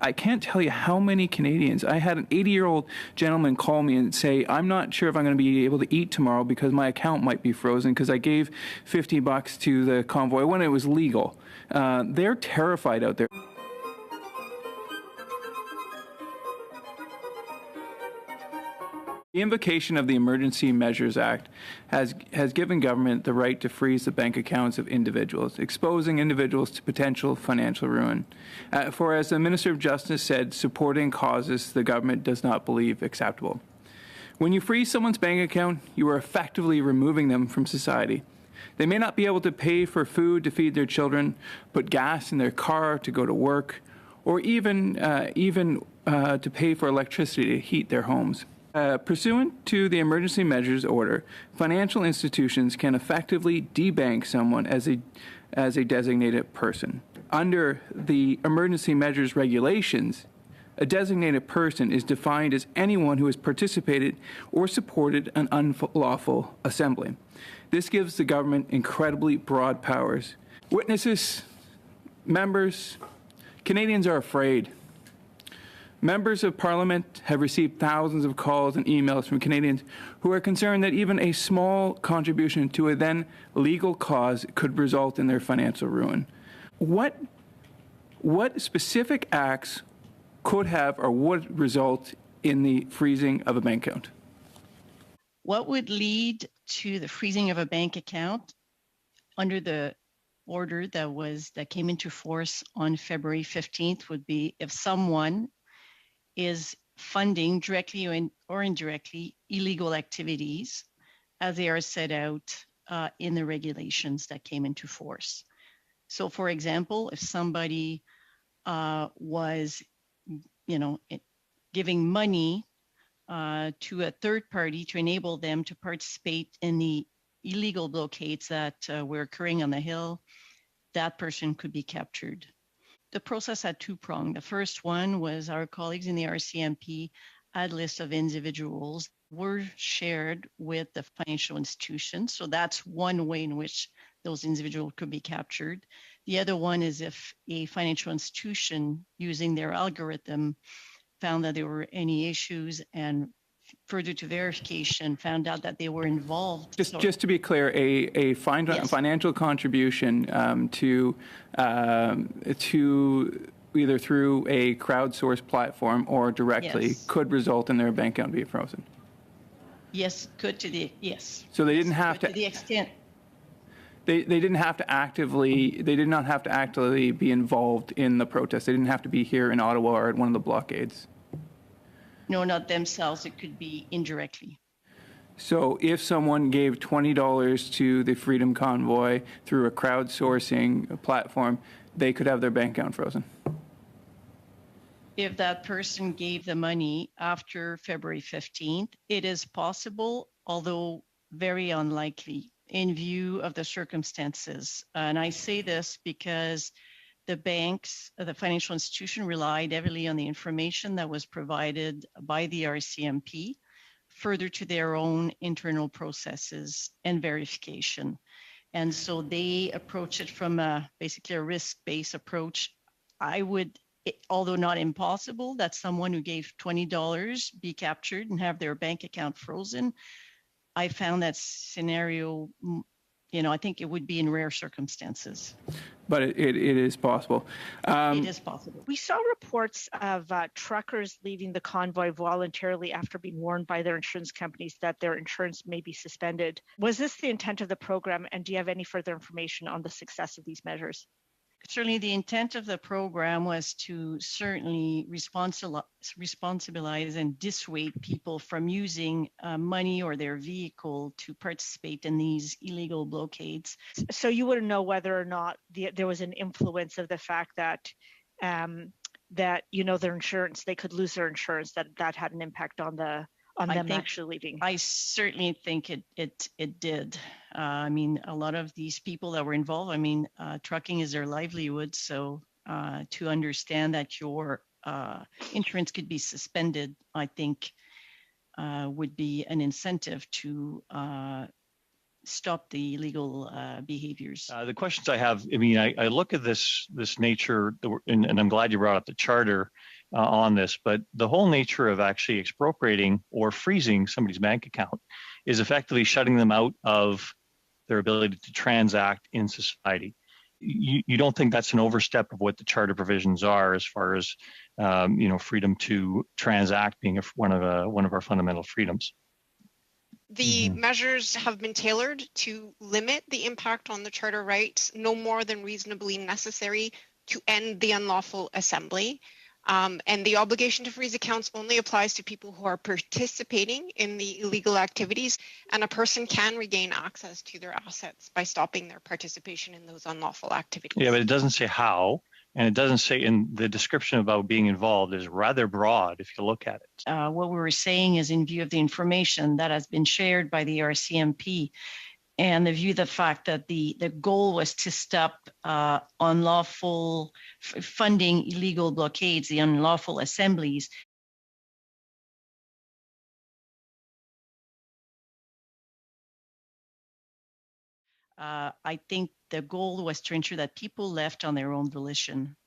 I can't tell you how many Canadians. I had an 80-year-old gentleman call me and say, I'm not sure if I'm going to be able to eat tomorrow because my account might be frozen because I gave $50 to the Convoy when it was legal. They're terrified out there. The invocation of the Emergency Measures Act has given government the right to freeze the bank accounts of individuals, exposing individuals to potential financial ruin. For as the Minister of Justice said, supporting causes the government does not believe acceptable. When you freeze someone's bank account, you are effectively removing them from society. They may not be able to pay for food to feed their children, put gas in their car to go to work, or even to pay for electricity to heat their homes. Pursuant to the Emergency Measures Order, financial institutions can effectively debank someone as a designated person. Under the Emergency Measures Regulations, a designated person is defined as anyone who has participated or supported an unlawful assembly. This gives the government incredibly broad powers. Witnesses, members, Canadians are afraid. Members of Parliament have received thousands of calls and emails from Canadians who are concerned that even a small contribution to a then legal cause could result in their financial ruin. What specific acts could have or would result in the freezing of a bank account? What would lead to the freezing of a bank account under the order that came into force on February 15th would be if someone is funding directly or indirectly illegal activities as they are set out in the regulations that came into force. So, for example, if somebody was, giving money to a third party to enable them to participate in the illegal blockades that were occurring on the Hill, that person could be captured. The process had two prongs. The first one was our colleagues in the RCMP had a list of individuals were shared with the financial institutions. So that's one way in which those individuals could be captured. The other one is if a financial institution using their algorithm found that there were any issues and further to verification found out that they were involved. Just to be clear, a financial contribution to either through a crowdsourced platform or directly could result in their bank account being frozen. Yes, could to the yes. So they didn't have to the extent. They didn't have to actively. They did not have to actively be involved in the protest. They didn't have to be here in Ottawa or at one of the blockades. No, not themselves. It could be indirectly. So if someone gave $20 to the Freedom Convoy through a crowdsourcing platform, they could have their bank account frozen. If that person gave the money after February 15th, it is possible, although very unlikely in view of the circumstances. And I say this because the banks, the financial institution relied heavily on the information that was provided by the RCMP, further to their own internal processes and verification. And so they approach it from basically a risk-based approach. I would, although not impossible, that someone who gave $20 be captured and have their bank account frozen. I found that scenario, I think it would be in rare circumstances. But it is possible. It is possible. We saw reports of truckers leaving the convoy voluntarily after being warned by their insurance companies that their insurance may be suspended. Was this the intent of the program, and do you have any further information on the success of these measures? Certainly, the intent of the program was to certainly responsibilize and dissuade people from using money or their vehicle to participate in these illegal blockades. So you wouldn't know whether or not there was an influence of the fact that their insurance, they could lose their insurance, that had an impact on them actually leaving. I certainly think it did. A lot of these people that were involved, trucking is their livelihood. So to understand that your insurance could be suspended, I think would be an incentive to stop the illegal behaviors. The questions I have, I mean, I look at this nature, and I'm glad you brought up the charter on this, but the whole nature of actually expropriating or freezing somebody's bank account is effectively shutting them out of their ability to transact in society. You don't think that's an overstep of what the charter provisions are, as far as freedom to transact being one of our fundamental freedoms? The measures have been tailored to limit the impact on the charter rights, no more than reasonably necessary to end the unlawful assembly. And the obligation to freeze accounts only applies to people who are participating in the illegal activities, and a person can regain access to their assets by stopping their participation in those unlawful activities. Yeah, but it doesn't say how, and it doesn't say, in the description about being involved is rather broad if you look at it. What we were saying is, in view of the information that has been shared by the RCMP, and the view of the fact that the goal was to stop unlawful funding illegal blockades, the unlawful assemblies. I think the goal was to ensure that people left on their own volition.